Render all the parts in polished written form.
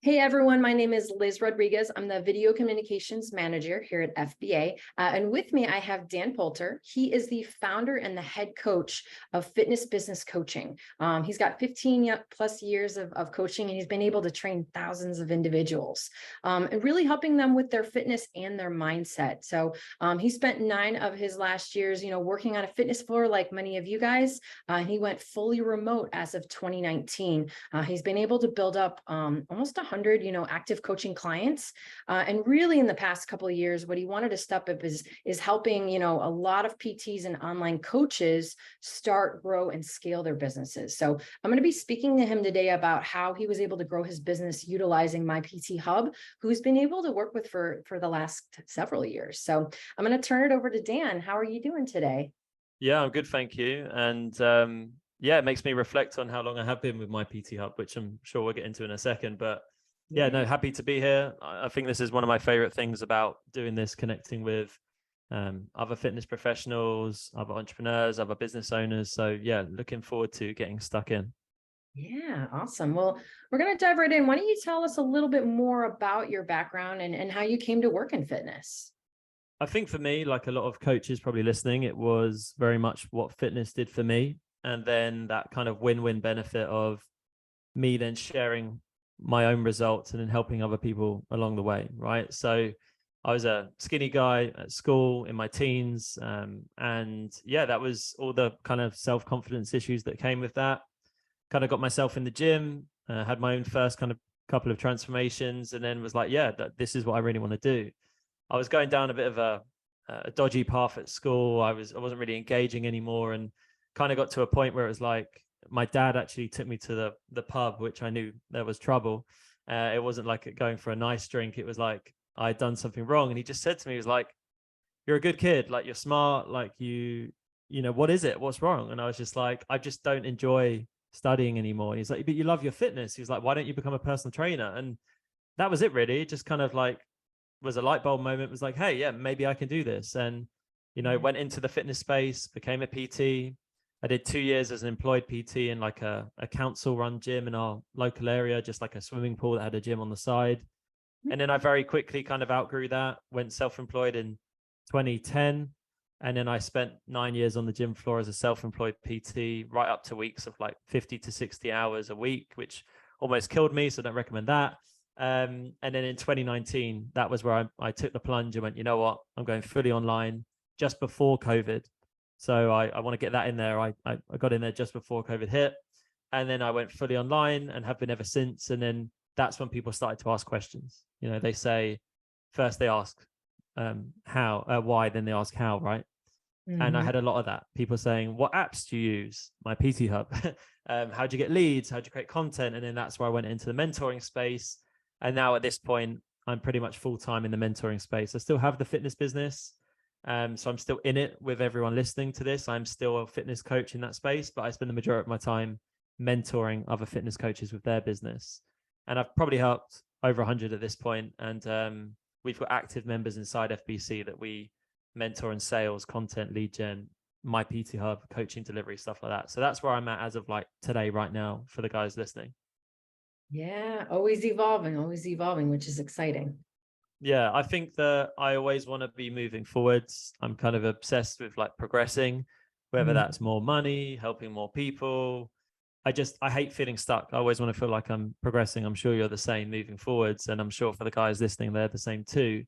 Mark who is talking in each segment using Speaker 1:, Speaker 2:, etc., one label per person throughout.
Speaker 1: Hey everyone, my name is Liz Rodriguez. I'm the Video Communications Manager here at FBA. And with me, I have Dan Poulter. He is the founder and the head coach of Fitness Business Coaching. He's got 15 plus years of coaching, and he's been able to train thousands of individuals and really helping them with their fitness and their mindset. So he spent 9 of his last years, working on a fitness floor like many of you guys. And he went fully remote as of 2019. He's been able to build up almost 100, active coaching clients. And really in the past couple of years, what he wanted to step up is helping, a lot of PTs and online coaches start, grow, and scale their businesses. So I'm going to be speaking to him today about how he was able to grow his business utilizing My PT Hub, who's been able to work with for the last several years. So I'm going to turn it over to Dan. How are you doing today?
Speaker 2: Yeah, I'm good, thank you. And yeah, it makes me reflect on how long I have been with My PT Hub, which I'm sure we'll get into in a second. But yeah, no, happy to be here. I think this is one of my favorite things about doing this, connecting with other fitness professionals, other entrepreneurs, other business owners. So yeah, looking forward to getting stuck in.
Speaker 1: Yeah, awesome. Well, we're going to dive right in. Why don't you tell us a little bit more about your background and how you came to work in fitness?
Speaker 2: I think for me, like a lot of coaches probably listening, it was very much what fitness did for me. And then that kind of win-win benefit of me then sharing my own results and then helping other people along the way, right? So I was a skinny guy at school in my teens. And yeah, that was all the kind of self-confidence issues that came with that. Kind of got myself in the gym, had my own first kind of couple of transformations, and then was like, yeah, this is what I really want to do. I was going down a bit of a dodgy path at school. I wasn't really engaging anymore, and kind of got to a point where it was like my dad actually took me to the pub, which I knew there was trouble. It wasn't like going for a nice drink. It was like I'd done something wrong, and he just said to me, he was like, "You're a good kid. Like you're smart. Like what is it? What's wrong?" And I was just like, "I just don't enjoy studying anymore." He's like, "But you love your fitness." He was like, "Why don't you become a personal trainer?" And that was it really. Just kind of like was a light bulb moment. It was like, hey, yeah, maybe I can do this. And went into the fitness space, became a PT. I did 2 years as an employed PT in like a council run gym in our local area, just like a swimming pool that had a gym on the side. And then I very quickly kind of outgrew that, went self-employed in 2010. And then I spent 9 years on the gym floor as a self-employed PT, right up to weeks of like 50 to 60 hours a week, which almost killed me. So don't recommend that. And then in 2019, that was where I took the plunge and went, you know what, I'm going fully online just before COVID. So I want to get that in there. I got in there just before COVID hit. And then I went fully online and have been ever since. And then that's when people started to ask questions. They say, first they ask how, why, then they ask how, right? And I had a lot of that. People saying, what apps do you use? My PT Hub. How do you get leads? How do you create content? And then that's where I went into the mentoring space. And now at this point, I'm pretty much full-time in the mentoring space. I still have the fitness business. So I'm still in it with everyone listening to this. I'm still a fitness coach in that space, but I spend the majority of my time mentoring other fitness coaches with their business. And I've probably helped over 100 at this point. And we've got active members inside FBC that we mentor in sales, content, lead gen, My PT Hub, coaching, delivery, stuff like that. So that's where I'm at as of like today, right now, for the guys listening.
Speaker 1: Yeah, always evolving, which is exciting.
Speaker 2: Yeah, I think that I always want to be moving forwards. I'm kind of obsessed with like progressing, whether that's more money, helping more people. I hate feeling stuck. I always want to feel like I'm progressing. I'm sure you're the same moving forwards. And I'm sure for the guys listening, they're the same too.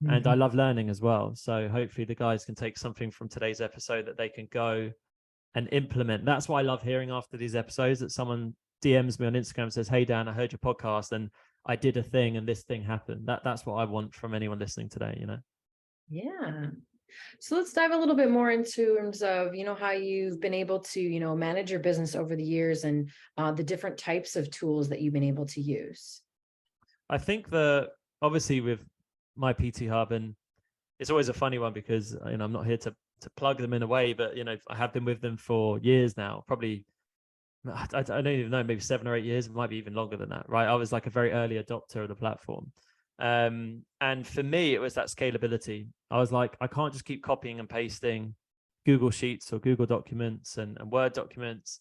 Speaker 2: And I love learning as well. So hopefully the guys can take something from today's episode that they can go and implement. That's what I love hearing after these episodes, that someone DMs me on Instagram and says, hey, Dan, I heard your podcast and I did a thing and this thing happened. That's what I want from anyone listening today.
Speaker 1: Yeah. So let's dive a little bit more into terms of, how you've been able to, manage your business over the years and the different types of tools that you've been able to use.
Speaker 2: I think that obviously with My PT Hub, and it's always a funny one because, I'm not here to plug them in a way, but, I have been with them for years now, probably, I don't even know, maybe 7 or 8 years. It might be even longer than that, right? I was like a very early adopter of the platform. And for me, it was that scalability. I was like, I can't just keep copying and pasting Google Sheets or Google Documents and Word documents.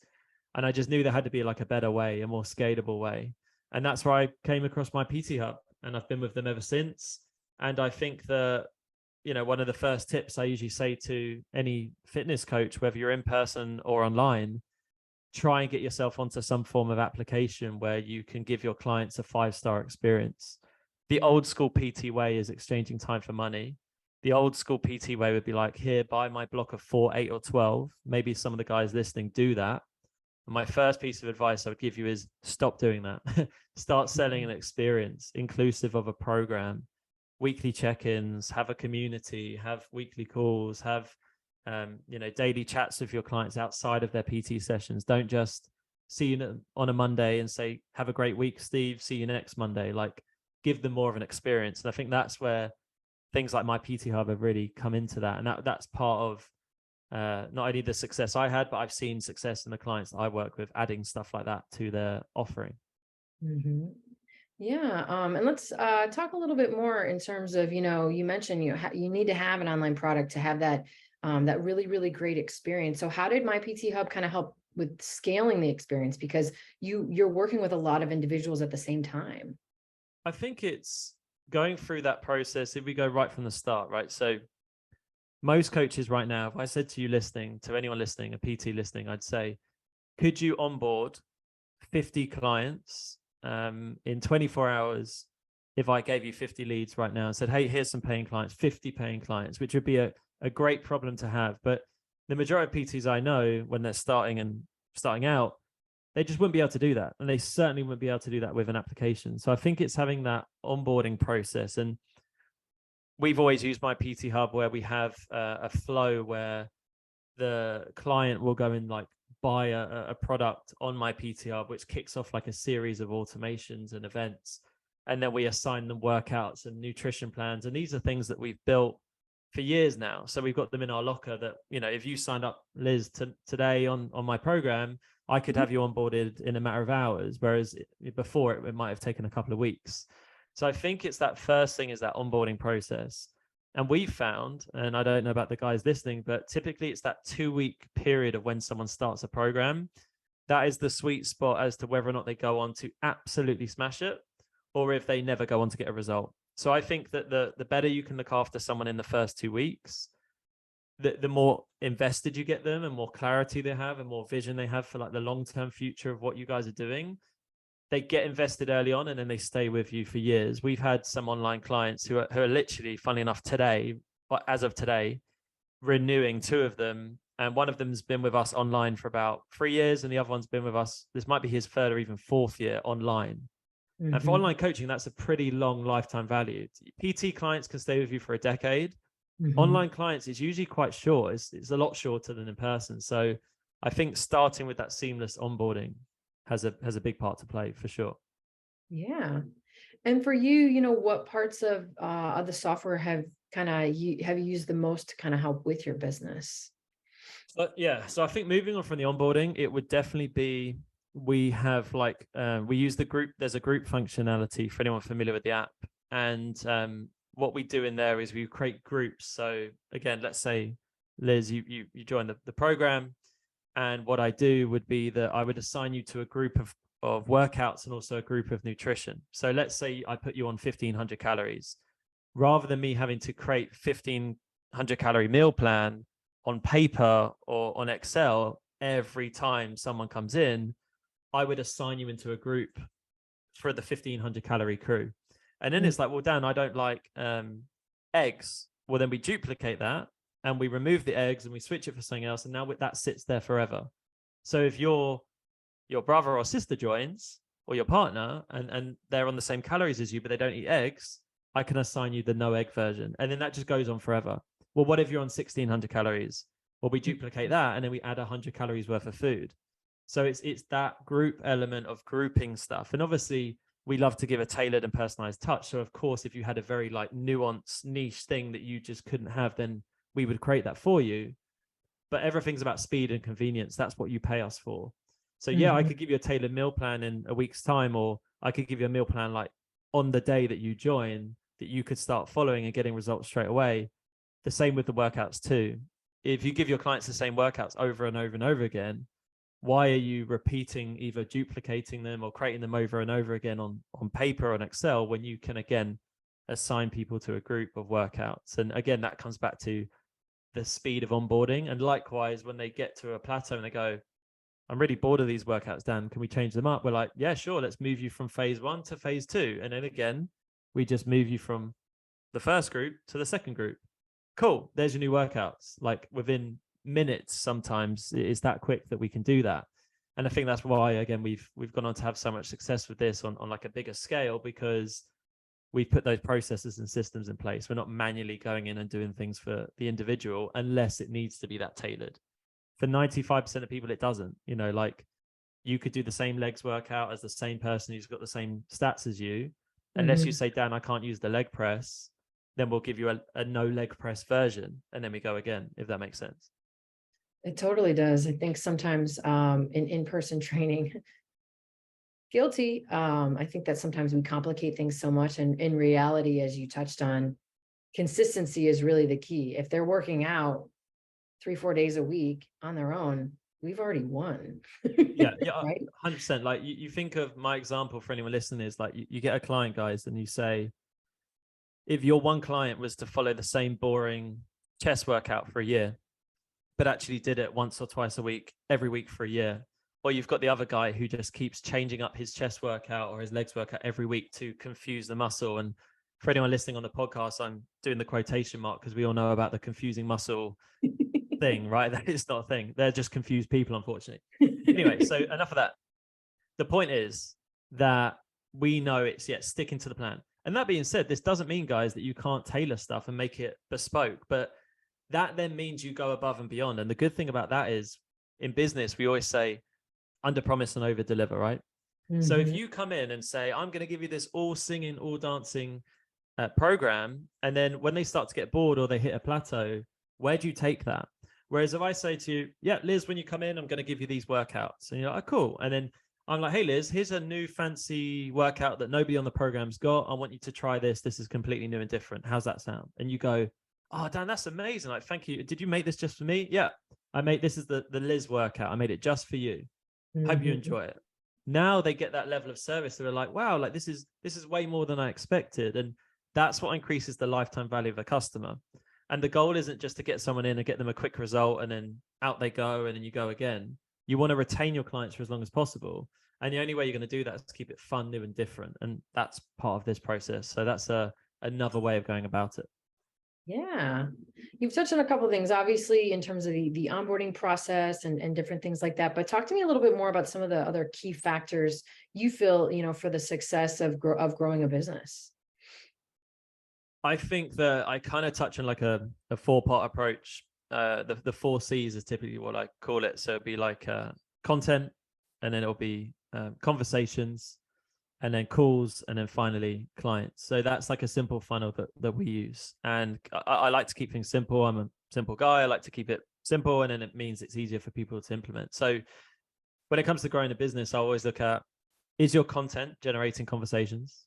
Speaker 2: And I just knew there had to be like a better way, a more scalable way. And that's where I came across my PT Hub, and I've been with them ever since. And I think that, one of the first tips I usually say to any fitness coach, whether you're in person or online, try and get yourself onto some form of application where you can give your clients a 5-star experience. The old school PT way is exchanging time for money. The old school PT way would be like, here, buy my block of 4, 8, or 12. Maybe some of the guys listening do that. And my first piece of advice I would give you is stop doing that. Start selling an experience inclusive of a program, weekly check-ins, have a community, have weekly calls, have daily chats with your clients outside of their PT sessions. Don't just see you on a Monday and say, have a great week, Steve, see you next Monday. Like, give them more of an experience. And I think that's where things like my PT Hub have really come into that. And that's part of not only the success I had, but I've seen success in the clients that I work with adding stuff like that to their offering.
Speaker 1: Mm-hmm. Yeah. And let's talk a little bit more in terms of, you mentioned you need to have an online product to have that that really, really great experience. So how did my PT Hub kind of help with scaling the experience? Because you're working with a lot of individuals at the same time.
Speaker 2: I think it's going through that process. If we go right from the start, right? So most coaches right now, if I said to you listening, to anyone listening, a PT listening, I'd say, could you onboard 50 clients in 24 hours if I gave you 50 leads right now and said, hey, here's some paying clients, 50 paying clients, which would be a great problem to have. But the majority of PTs I know, when they're starting out, they just wouldn't be able to do that. And they certainly wouldn't be able to do that with an application. So I think it's having that onboarding process. And we've always used my PT Hub where we have a flow where the client will go and like buy a product on my PT Hub, which kicks off like a series of automations and events. And then we assign them workouts and nutrition plans. And these are things that we've built for years now. So we've got them in our locker that, if you signed up, Liz, today on my program, I could have you onboarded in a matter of hours, whereas before it might have taken a couple of weeks. So I think it's that first thing is that onboarding process. And we found, and I don't know about the guys listening, but typically it's that 2-week period of when someone starts a program. That is the sweet spot as to whether or not they go on to absolutely smash it, or if they never go on to get a result. So I think that the better you can look after someone in the first 2 weeks, the more invested you get them and more clarity they have and more vision they have for like the long-term future of what you guys are doing. They get invested early on and then they stay with you for years. We've had some online clients who are literally, funny enough, today, as of today, renewing 2 of them. And one of them's been with us online for about 3 years. And the other one's been with us. This might be his 3rd or even 4th year online. Mm-hmm. And for online coaching, that's a pretty long lifetime value. PT clients can stay with you for a decade. Mm-hmm. Online clients is usually quite short. It's a lot shorter than in person. So I think starting with that seamless onboarding has a big part to play for sure.
Speaker 1: Yeah. And for you, what parts of the software have you used the most to kind of help with your business?
Speaker 2: So I think moving on from the onboarding, it would definitely be, we have we use the group. There's a group functionality for anyone familiar with the app. And what we do in there is we create groups. So again, let's say, Liz, you join the program. And what I do would be that I would assign you to a group of workouts and also a group of nutrition. So let's say I put you on 1,500 calories. Rather than me having to create 1,500 calorie meal plan on paper or on Excel every time someone comes in, I would assign you into a group for the 1,500 calorie crew. And then it's like, well, Dan, I don't like eggs. Well, then we duplicate that and we remove the eggs and we switch it for something else. And now that sits there forever. So if your brother or sister joins, or your partner, and they're on the same calories as you, but they don't eat eggs, I can assign you the no egg version. And then that just goes on forever. Well, what if you're on 1,600 calories? Well, we duplicate that and then we add 100 calories worth of food. So it's that group element of grouping stuff. And obviously we love to give a tailored and personalized touch. So of course, if you had a very nuanced niche thing that you just couldn't have, then we would create that for you. But everything's about speed and convenience. That's what you pay us for. So yeah, I could give you a tailored meal plan in a week's time, or I could give you a meal plan on the day that you join that you could start following and getting results straight away. The same with the workouts too. If you give your clients the same workouts over and over and over again, why are you repeating, either duplicating them or creating them over and over again on paper or on Excel, when you can, again, assign people to a group of workouts? And again, that comes back to the speed of onboarding. And likewise, when they get to a plateau and they go, I'm really bored of these workouts, Dan, can we change them up? We're like, yeah, sure. Let's move you from phase 1 to phase 2. And then again, we just move you from the first group to the second group. Cool. There's your new workouts. Like within minutes, sometimes it's that quick that we can do that. And I think that's why, again, we've gone on to have so much success with this on like a bigger scale, because we've put those processes and systems in place. We're not manually going in and doing things for the individual unless it needs to be that tailored. For 95% of people, it doesn't. You know, like you could do the same legs workout as the same person who's got the same stats as you. Unless you say, Dan, I can't use the leg press, then we'll give you a no leg press version. And then we go again, if that makes sense.
Speaker 1: It totally does. I think sometimes in-person training, guilty. I think that sometimes we complicate things so much. And in reality, as you touched on, consistency is really the key. If they're working out 3-4 days a week on their own, we've already won.
Speaker 2: Yeah,
Speaker 1: Right?
Speaker 2: 100%. Like you think of my example for anyone listening is like you get a client, guys, and you say, if your one client was to follow the same boring chest workout for a year, but actually did it once or twice a week, every week for a year, or you've got the other guy who just keeps changing up his chest workout or his legs workout every week to confuse the muscle. And for anyone listening on the podcast, I'm doing the quotation mark because we all know about the confusing muscle thing, right? That is not a thing. They're just confused people, unfortunately. Anyway, so enough of that. The point is that we know it's sticking to the plan. And that being said, this doesn't mean, guys, that you can't tailor stuff and make it bespoke, but that then means you go above and beyond. And the good thing about that is, in business, we always say under promise and over deliver, right? So if you come in and say, I'm going to give you this all singing, all dancing program, and then when they start to get bored or they hit a plateau, where do you take that? Whereas if I say to you, yeah, Liz, when you come in, I'm going to give you these workouts. And you're like, oh, cool. And then I'm like, hey, Liz, here's a new fancy workout that nobody on the program's got. I want you to try this. This is completely new and different. How's that sound? And you go, oh, Dan, that's amazing. Like, thank you. Did you make this just for me? Yeah, this is the Liz workout. I made it just for you. Hope you enjoy it. Now they get that level of service. They're like, wow, like this is way more than I expected. And that's what increases the lifetime value of a customer. And the goal isn't just to get someone in and get them a quick result and then out they go and then you go again. You want to retain your clients for as long as possible. And the only way you're going to do that is to keep it fun, new and different. And that's part of this process. So that's another way of going about it.
Speaker 1: Yeah, you've touched on a couple of things, obviously, in terms of the onboarding process and different things like that. But talk to me a little bit more about some of the other key factors you feel, for the success of growing a business.
Speaker 2: I think that I kind of touch on like a 4-part approach. The 4 C's is typically what I call it. So it'd be like content, and then it'll be conversations, and then calls, and then finally clients. So that's like a simple funnel that we use. And I like to keep things simple. I'm a simple guy. I like to keep it simple, and then it means it's easier for people to implement. So when it comes to growing a business, I always look at, is your content generating conversations?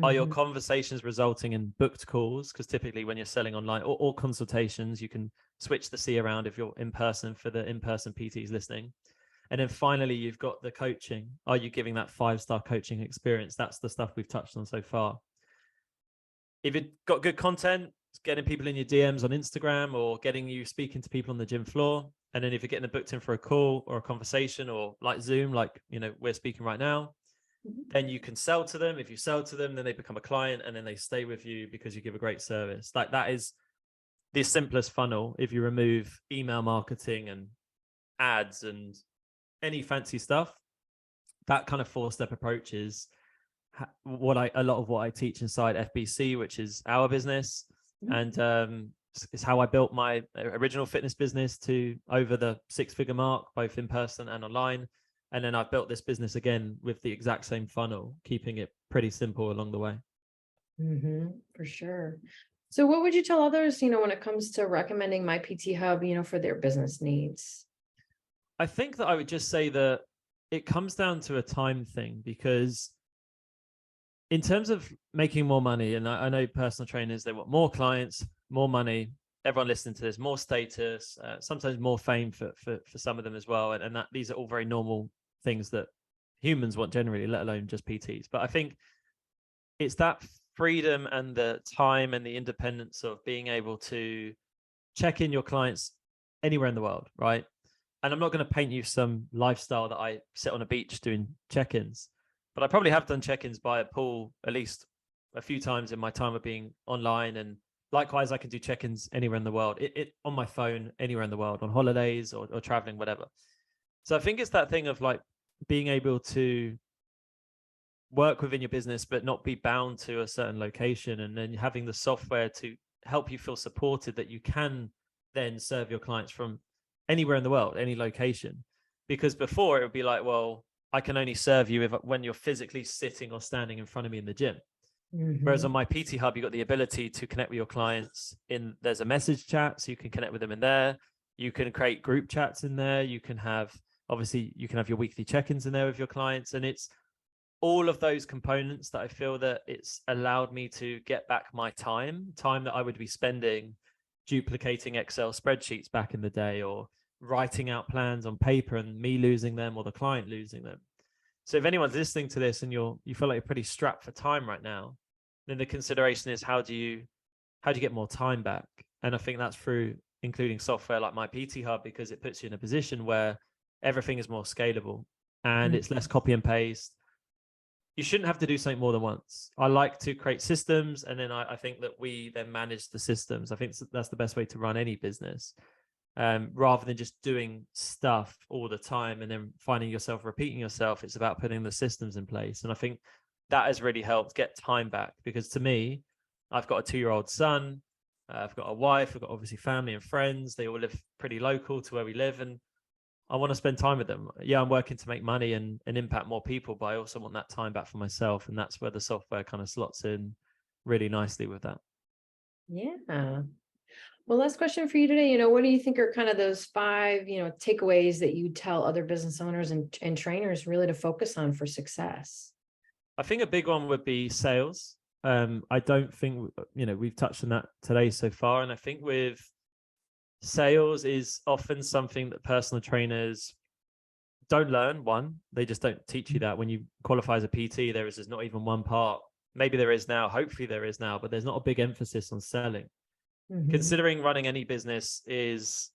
Speaker 2: Are your conversations resulting in booked calls? Because typically when you're selling online or consultations, you can switch the C around if you're in person for the in-person PTs listening. And then finally, you've got the coaching. Are you giving that 5-star coaching experience? That's the stuff we've touched on so far. If you've got good content, it's getting people in your DMs on Instagram or getting you speaking to people on the gym floor. And then if you're getting them booked in for a call or a conversation or like Zoom, like, we're speaking right now, then you can sell to them. If you sell to them, then they become a client and then they stay with you because you give a great service. Like that is the simplest funnel. If you remove email marketing and ads and any fancy stuff, that kind of 4-step approach is a lot of what I teach inside FBC, which is our business. And it's how I built my original fitness business to over the 6-figure mark, both in person and online. And then I've built this business again with the exact same funnel, keeping it pretty simple along the way.
Speaker 1: For sure. So what would you tell others, when it comes to recommending My PT Hub, for their business needs?
Speaker 2: I think that I would just say that it comes down to a time thing, because in terms of making more money, and I know personal trainers, they want more clients, more money, everyone listening to this, more status, sometimes more fame for some of them as well. And that these are all very normal things that humans want generally, let alone just PTs. But I think it's that freedom and the time and the independence of being able to check in your clients anywhere in the world, right? And I'm not going to paint you some lifestyle that I sit on a beach doing check-ins, but I probably have done check-ins by a pool at least a few times in my time of being online. And likewise, I can do check-ins anywhere in the world, it on my phone, anywhere in the world, on holidays or traveling, whatever. So I think it's that thing of like being able to work within your business, but not be bound to a certain location, and then having the software to help you feel supported that you can then serve your clients from anywhere in the world, any location. Because before it would be like, well, I can only serve you when you're physically sitting or standing in front of me in the gym. Whereas on my PT Hub, you've got the ability to connect with your clients there's a message chat, so you can connect with them in there. You can create group chats in there. You can have your weekly check-ins in there with your clients. And it's all of those components that I feel that it's allowed me to get back my time that I would be spending duplicating Excel spreadsheets back in the day, or writing out plans on paper and me losing them or the client losing them. So if anyone's listening to this and you feel like you're pretty strapped for time right now, then the consideration is how do you get more time back? And I think that's through including software like my PT Hub, because it puts you in a position where everything is more scalable and it's less copy and paste. You shouldn't have to do something more than once. I like to create systems, and then I think that we then manage the systems. I think that's the best way to run any business, rather than just doing stuff all the time and then finding yourself repeating yourself. It's about putting the systems in place. And I think that has really helped get time back, because to me, I've got a 2-year-old son. I've got a wife. I've got obviously family and friends. They all live pretty local to where we live, and I want to spend time with them. Yeah, I'm working to make money and impact more people, but I also want that time back for myself. And that's where the software kind of slots in really nicely with that.
Speaker 1: Yeah. Well, last question for you today. What do you think are kind of those 5, takeaways that you tell other business owners and trainers really to focus on for success?
Speaker 2: I think a big one would be sales. I don't think, we've touched on that today so far. And I think with sales is often something that personal trainers don't learn. They just don't teach you that. When you qualify as a PT, there is not even one part. Maybe there is now, hopefully there is now, but there's not a big emphasis on selling. Considering running any business,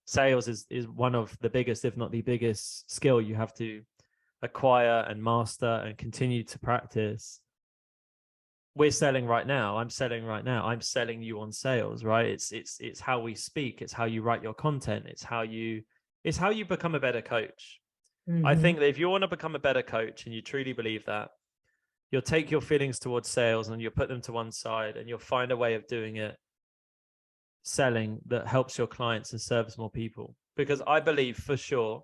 Speaker 2: sales is one of the biggest, if not the biggest skill you have to acquire and master and continue to practice. We're selling right now. I'm selling right now. I'm selling you on sales, right? It's how we speak. It's how you write your content. It's how you become a better coach. I think that if you want to become a better coach and you truly believe that, you'll take your feelings towards sales and you'll put them to one side, and you'll find a way of doing it, selling, that helps your clients and serves more people. Because I believe for sure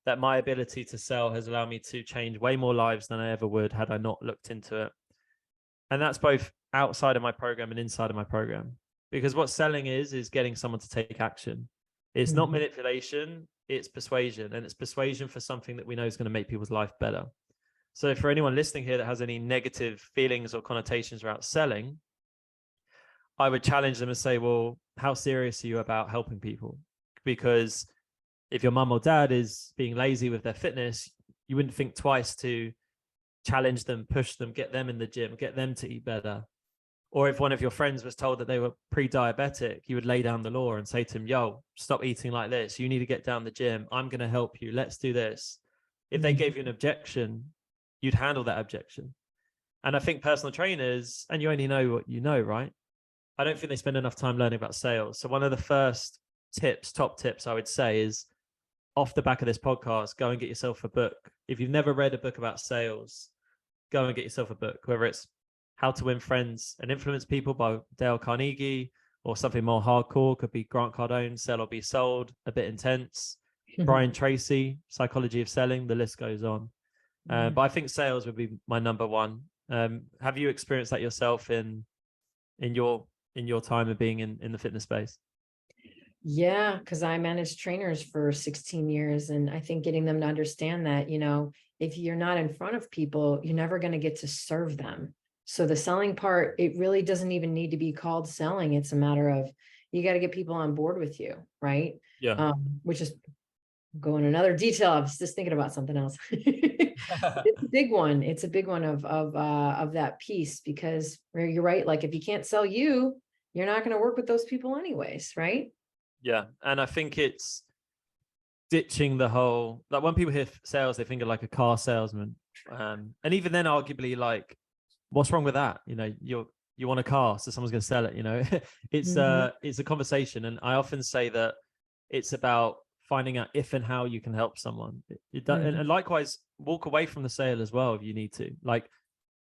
Speaker 2: that my ability to sell has allowed me to change way more lives than I ever would had I not looked into it. And that's both outside of my program and inside of my program. Because what selling is getting someone to take action. It's not manipulation, it's persuasion. And it's persuasion for something that we know is going to make people's life better. So for anyone listening here that has any negative feelings or connotations around selling, I would challenge them and say, well, how serious are you about helping people? Because if your mum or dad is being lazy with their fitness, you wouldn't think twice to challenge them, push them, get them in the gym, get them to eat better. Or if one of your friends was told that they were pre-diabetic, you would lay down the law and say to them, yo, stop eating like this. You need to get down the gym. I'm going to help you. Let's do this. If they gave you an objection, you'd handle that objection. And I think personal trainers, and you only know what you know, right? I don't think they spend enough time learning about sales. So one of the first top tips I would say is, off the back of this podcast, go and get yourself a book. If you've never read a book about sales, go and get yourself a book, whether it's How to Win Friends and Influence People by Dale Carnegie, or something more hardcore, could be Grant Cardone, Sell or Be Sold, a bit intense. Brian Tracy, Psychology of Selling, the list goes on. But I think sales would be my number one. Have you experienced that yourself in your time of being in the fitness space?
Speaker 1: Yeah, because I managed trainers for 16 years. And I think getting them to understand that, if you're not in front of people, you're never going to get to serve them. So the selling part, it really doesn't even need to be called selling. It's a matter of, you got to get people on board with you, right?
Speaker 2: Yeah.
Speaker 1: Which is go in another detail. I was just thinking about something else. It's a big one. It's a big one of that piece, because you're right. Like if you can't sell you, you're not going to work with those people anyways, right?
Speaker 2: Yeah. And I think it's ditching the whole, like when people hear sales, they think of like a car salesman. And even then, arguably, like, what's wrong with that? You know, you want a car, so someone's going to sell it, you know. It's a conversation. And I often say that it's about finding out if and how you can help someone. And likewise, walk away from the sale as well if you need to. Like,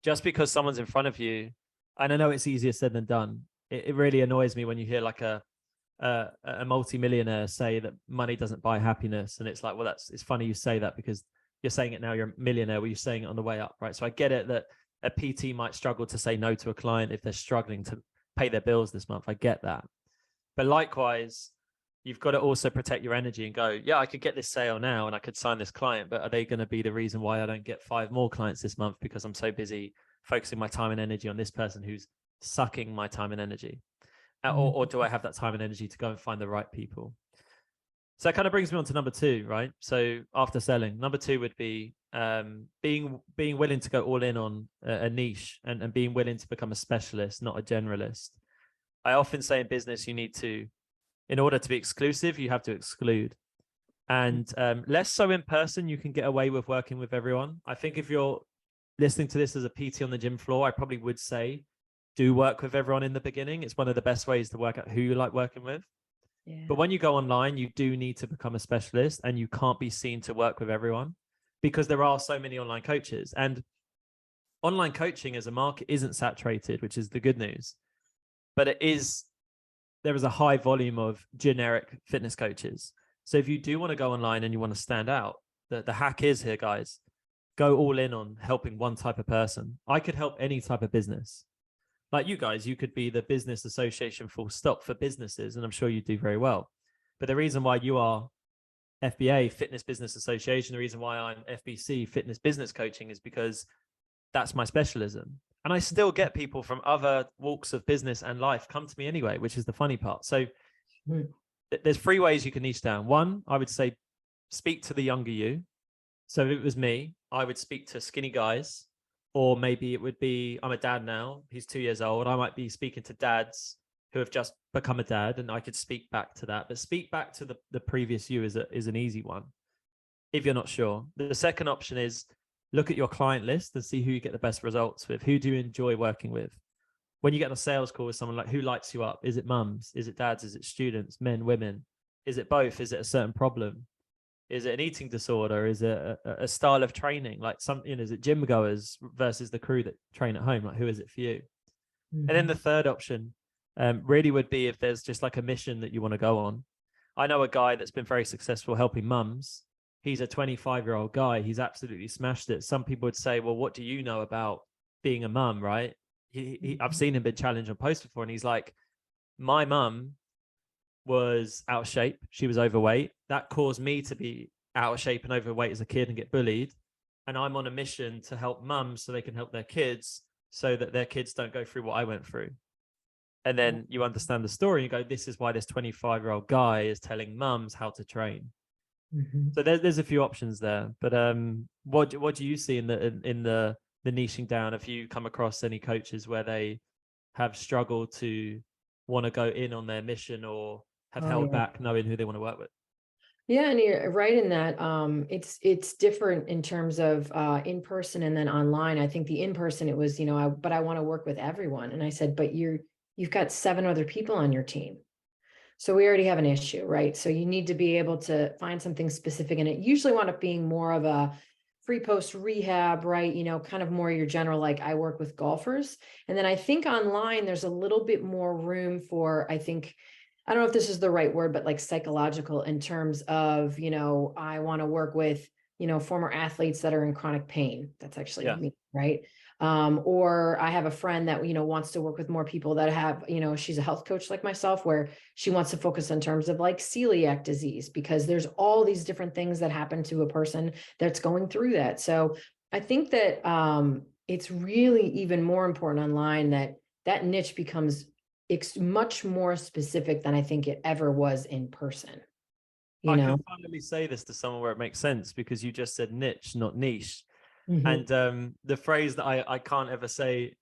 Speaker 2: just because someone's in front of you, and I know it's easier said than done, it really annoys me when you hear like a multi-millionaire say that money doesn't buy happiness. And it's like, well, it's funny you say that, because you're saying it now, you're a millionaire, were you saying it on the way up, right? So I get it that a PT might struggle to say no to a client if they're struggling to pay their bills this month. I get that. But likewise, you've got to also protect your energy and go, yeah, I could get this sale now and I could sign this client, but are they going to be the reason why I don't get 5 more clients this month because I'm so busy focusing my time and energy on this person who's sucking my time and energy? Or do I have that time and energy to go and find the right people? So that kind of brings me on to number 2, right? So after selling, number 2 would be being willing to go all in on a niche, and being willing to become a specialist, not a generalist. I often say in business, you need to, in order to be exclusive, you have to exclude. And less so in person, you can get away with working with everyone. I think if you're listening to this as a PT on the gym floor, I probably would say, do work with everyone in the beginning. It's one of the best ways to work out who you like working with. Yeah. But when you go online, you do need to become a specialist, and you can't be seen to work with everyone, because there are so many online coaches, and online coaching as a market isn't saturated, which is the good news. But there is a high volume of generic fitness coaches. So if you do want to go online and you want to stand out, the hack is here, guys, go all in on helping one type of person. I could help any type of business. Like you guys, you could be the business association full stop for businesses, and I'm sure you do very well. But the reason why you are FBA, Fitness Business Association, the reason why I'm FBC, Fitness Business Coaching, is because that's my specialism. And I still get people from other walks of business and life come to me anyway, which is the funny part. So there's 3 ways you can niche down. 1, I would say, speak to the younger you. So if it was me, I would speak to skinny guys. Or maybe it would be, I'm a dad now, he's 2 years old. I might be speaking to dads who have just become a dad, and I could speak back to that. But speak back to the previous you is an easy one, if you're not sure. The second option is look at your client list and see who you get the best results with. Who do you enjoy working with? When you get on a sales call with someone, like, who lights you up? Is it mums? Is it dads? Is it students, men, women? Is it both? Is it a certain problem? Is it an eating disorder? Is it a style of training? Like is it gym goers versus the crew that train at home? Like, who is it for you? And then the third option really would be if there's just like a mission that you want to go on. I know a guy that's been very successful helping mums. He's a 25-year-old guy. He's absolutely smashed it. Some people would say, well, what do you know about being a mum, right? I've seen him been challenged on post before, and he's like, my mum was out of shape. She was overweight. That caused me to be out of shape and overweight as a kid and get bullied. And I'm on a mission to help mums so they can help their kids, so that their kids don't go through what I went through. And then you understand the story. You go, this is why this 25-year-old guy is telling mums how to train. So there's a few options there. But what do you see in the niching down? Have you come across any coaches where they have struggled to want to go in on their mission, or have held back knowing who they want to work with?
Speaker 1: Yeah, and you're right in that. It's different in terms of in person and then online. I think the in person, it was, but I want to work with everyone. And I said, but you've got 7 other people on your team. So we already have an issue, right? So you need to be able to find something specific. And it usually wound up being more of a free post rehab, right? Kind of more your general, like, I work with golfers. And then I think online, there's a little bit more room for, I don't know if this is the right word, but like psychological, in terms of, I want to work with, former athletes that are in chronic pain. That's actually me, right? Or I have a friend that, wants to work with more people that have, she's a health coach like myself, where she wants to focus in terms of like celiac disease, because there's all these different things that happen to a person that's going through that. So I think that it's really even more important online that niche becomes much more specific than I think it ever was in person. You
Speaker 2: I
Speaker 1: know?
Speaker 2: can finally say this to someone where it makes sense, because you just said niche, not niche.
Speaker 1: Mhm.
Speaker 2: And the phrase that I can't ever say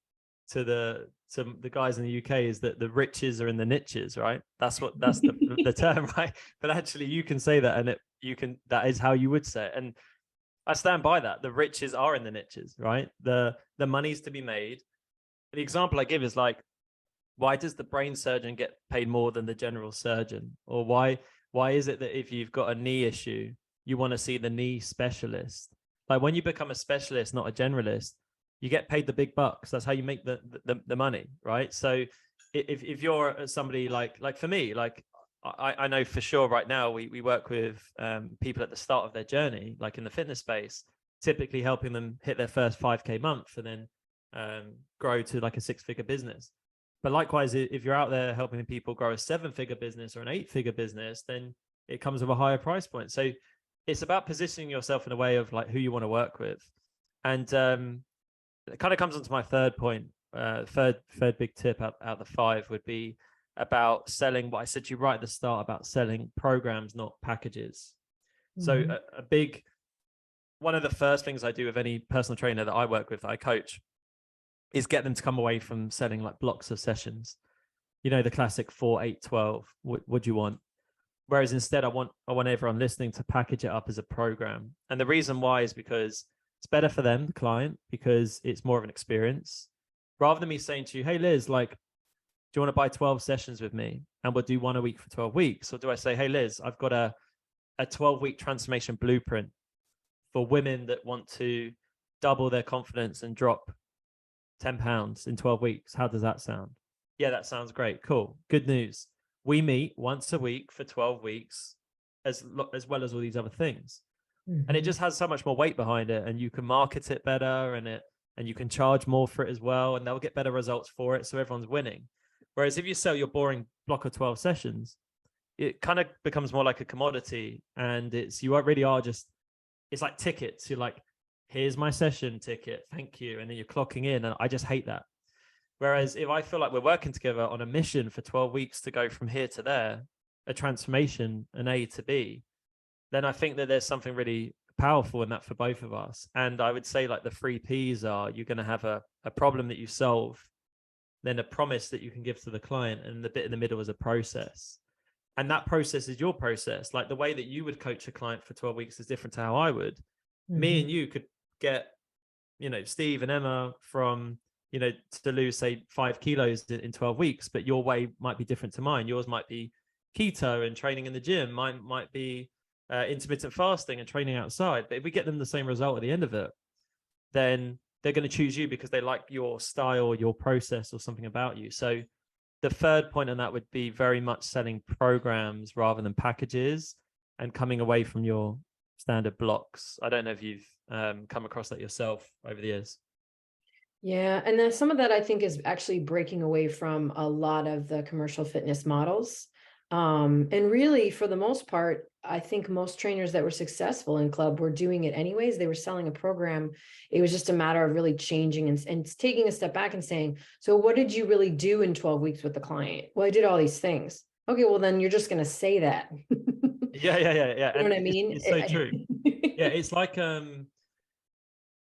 Speaker 2: to the guys in the UK is that the riches are in the niches, right? That's the term, right? But actually you can say that, and that is how you would say it. And I stand by that. The riches are in the niches, right? The money's to be made. The example I give is like, why does the brain surgeon get paid more than the general surgeon? Or why is it that if you've got a knee issue, you want to see the knee specialist? Like when you become a specialist, not a generalist, you get paid the big bucks. That's how you make the money, right? So if you're somebody like for me, like I know for sure right now we work with people at the start of their journey, like in the fitness space, typically helping them hit their first 5K month and then grow to like a 6-figure business. But likewise, if you're out there helping people grow a 7-figure business or an 8-figure business, then it comes with a higher price point. So it's about positioning yourself in a way of like who you want to work with. And it kind of comes onto my third point. Third big tip out the 5 would be about selling what I said to you right at the start about selling programs, not packages. So a big one of the first things I do with any personal trainer that I work with, that I coach, is get them to come away from selling like blocks of sessions. You know, the classic 4, 8, 12. What do you want? Whereas instead, I want everyone listening to package it up as a program. And the reason why is because it's better for them, the client, because it's more of an experience. Rather than me saying to you, hey, Liz, like, do you want to buy 12 sessions with me? And we'll do one a week for 12 weeks. Or do I say, hey, Liz, I've got a 12-week transformation blueprint for women that want to double their confidence and drop 10 pounds in 12 weeks. How does that sound? Yeah, that sounds great. Cool. Good news. We meet once a week for 12 weeks, as well as all these other things. And it just has so much more weight behind it, and you can market it better, and you can charge more for it as well, and they'll get better results for it. So everyone's winning. Whereas if you sell your boring block of 12 sessions, it kind of becomes more like a commodity, and you really are just, it's like tickets. You're like, here's my session ticket, thank you. And then you're clocking in. And I just hate that. Whereas if I feel like we're working together on a mission for 12 weeks to go from here to there, a transformation, an A to B, then I think that there's something really powerful in that for both of us. And I would say like the 3 Ps are, you're going to have a problem that you solve, then a promise that you can give to the client, and the bit in the middle is a process. And that process is your process. Like the way that you would coach a client for 12 weeks is different to how I would. Me and you could get, Steve and Emma from, to lose, say, 5 kilos in 12 weeks, but your way might be different to mine. Yours might be keto and training in the gym. Mine might be intermittent fasting and training outside. But if we get them the same result at the end of it, then they're going to choose you because they like your style, your process, or something about you. So the third point on that would be very much selling programs rather than packages, and coming away from your standard blocks. I don't know if you've come across that yourself over the years.
Speaker 1: Yeah, and then some of that I think is actually breaking away from a lot of the commercial fitness models. And really, for the most part, I think most trainers that were successful in club were doing it anyways. They were selling a program. It was just a matter of really changing and taking a step back and saying, so what did you really do in 12 weeks with the client? Well, I did all these things. Okay, well, then you're just going to say that.
Speaker 2: Yeah.
Speaker 1: You know what I mean?
Speaker 2: It's so true. Yeah, it's like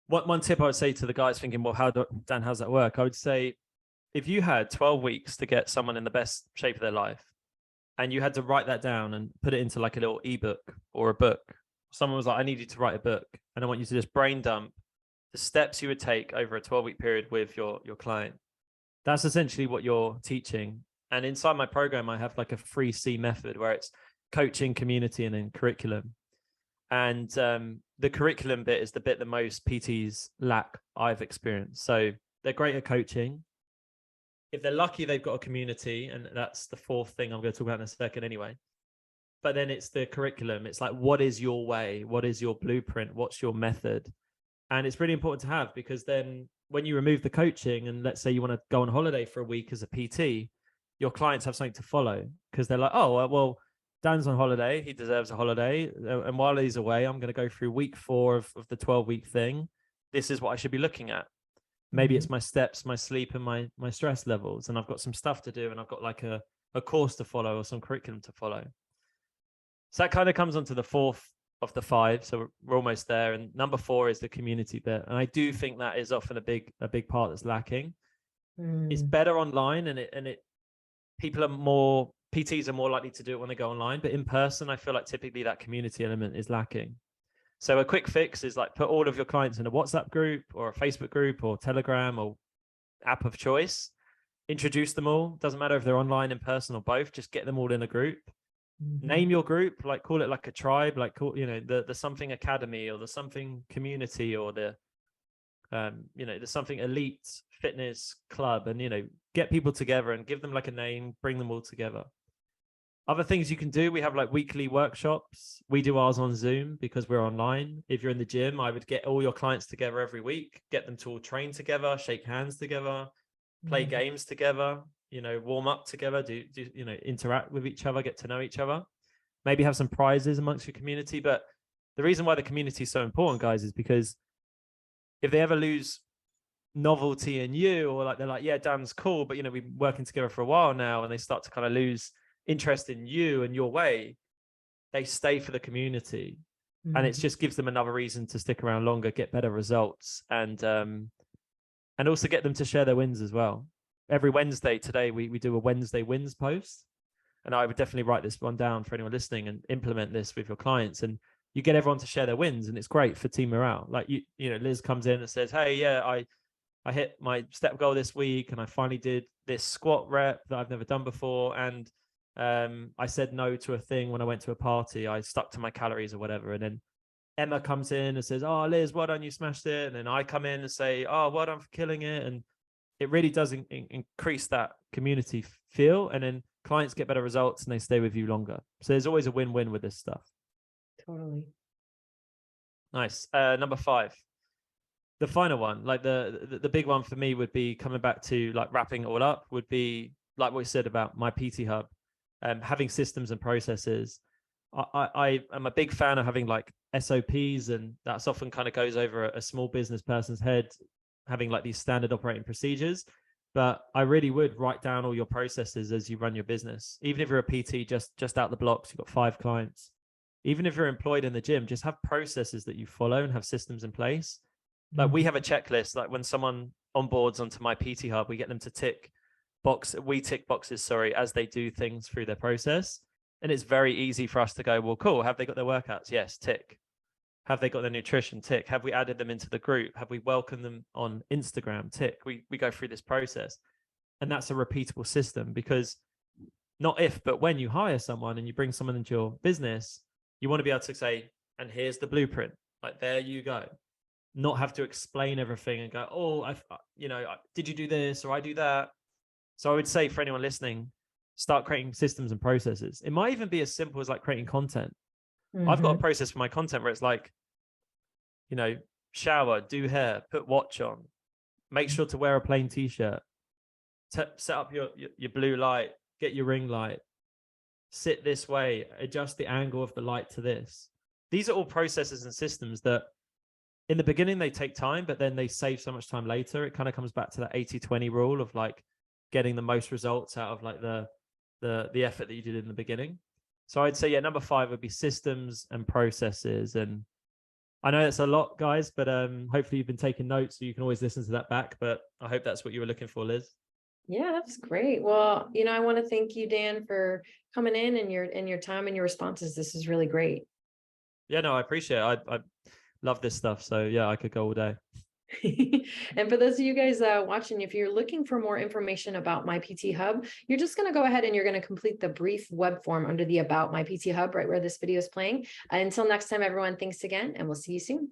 Speaker 2: one tip I would say to the guys thinking, well, Dan, how's that work? I would say, if you had 12 weeks to get someone in the best shape of their life, and you had to write that down and put it into like a little ebook or a book, someone was like, I need you to write a book, and I want you to just brain dump the steps you would take over a 12-week period with your client. That's essentially what you're teaching. And inside my program, I have like a 3C method where it's coaching, community, and then curriculum. And the curriculum bit is the bit that most PTs lack, I've experienced. So they're great at coaching. If they're lucky, they've got a community, and that's the fourth thing I'm going to talk about in a second anyway. But then it's the curriculum. It's like, what is your way? What is your blueprint? What's your method? And it's really important to have, because then when you remove the coaching, and let's say you want to go on holiday for a week as a PT, your clients have something to follow, because they're like, oh, well, Dan's on holiday. He deserves a holiday. And while he's away, I'm going to go through week 4 of the 12-week thing. This is what I should be looking at. Maybe it's my steps, my sleep, and my stress levels, and I've got some stuff to do, and I've got like a course to follow or some curriculum to follow. So that kind of comes onto the fourth of the five. So we're almost there. And number four is the community bit. And I do think that is often a big part that's lacking. It's better online, and people are more, PTs are more likely to do it when they go online, but in person, I feel like typically that community element is lacking. So a quick fix is like put all of your clients in a WhatsApp group or a Facebook group or Telegram or app of choice. Introduce them all. Doesn't matter if they're online, in person, or both. Just get them all in a group. Name your group, like call it like a tribe, like call, you know, the something academy or the something community or the you know, the something elite fitness club, and, you know, get people together and give them like a name, bring them all together. Other things you can do, we have like weekly workshops. We do ours on Zoom because we're online. If you're in the gym, I would get all your clients together every week, get them to all train together, shake hands together, play games together, you know, warm up together, do you know, interact with each other, get to know each other, maybe have some prizes amongst your community. But the reason why the community is so important, guys, is because if they ever lose novelty in you, or like they're like, yeah, Dan's cool, but, you know, we've been working together for a while now, and they start to kind of lose interest in you and your way, they stay for the community. And it just gives them another reason to stick around longer, get better results, and also get them to share their wins as well. Every Wednesday today, we do a Wednesday wins post. And I would definitely write this one down for anyone listening and implement this with your clients. And you get everyone to share their wins, and it's great for team morale. Like, you know, Liz comes in and says, hey, yeah, I hit my step goal this week, and I finally did this squat rep that I've never done before. And I said no to a thing when I went to a party. I stuck to my calories or whatever. And then Emma comes in and says, oh, Liz, well done, you smashed it. And then I come in and say, oh, well done for killing it. And it really does increase that community feel. And then clients get better results and they stay with you longer. So there's always a win-win with this stuff.
Speaker 1: Totally.
Speaker 2: Nice. Number five, the final one, like the big one for me would be, coming back to like wrapping it all up, would be like what we said about my PT Hub, having systems and processes. I am a big fan of having like SOPs, and that's often kind of goes over a small business person's head, having like these standard operating procedures. But I really would write down all your processes as you run your business. Even if you're a PT just out the blocks, you've got 5 clients. Even if you're employed in the gym, just have processes that you follow and have systems in place. Like we have a checklist. Like when someone onboards onto my PT Hub, we get them to tick boxes, as they do things through their process. And it's very easy for us to go, well, cool. Have they got their workouts? Yes, tick. Have they got their nutrition? Tick. Have we added them into the group? Have we welcomed them on Instagram? Tick. We go through this process. And that's a repeatable system, because not if, but when you hire someone and you bring someone into your business, you want to be able to say, and here's the blueprint. Like, there you go. Not have to explain everything and go, oh, did you do this or I do that? So I would say for anyone listening, start creating systems and processes. It might even be as simple as like creating content. I've got a process for my content where it's like, you know, shower, do hair, put watch on, make sure to wear a plain t-shirt, set up your blue light, get your ring light, sit this way, adjust the angle of the light to this. These are all processes and systems that in the beginning they take time, but then they save so much time later. It kind of comes back to that 80-20 rule of like getting the most results out of like the effort that you did in the beginning. So I'd say, yeah, number 5 would be systems and processes. And I know that's a lot, guys, but hopefully you've been taking notes, so you can always listen to that back. But I hope that's what you were looking for, Liz.
Speaker 1: Yeah, that's great. Well, I want to thank you, Dan, for coming in and your time and your responses. This is really great.
Speaker 2: Yeah, no, I appreciate it. I love this stuff. So yeah, I could go all day.
Speaker 1: And for those of you guys watching, if you're looking for more information about My PT Hub, you're just going to go ahead and you're going to complete the brief web form under the About My PT Hub, right where this video is playing. Until next time, everyone, thanks again, and we'll see you soon.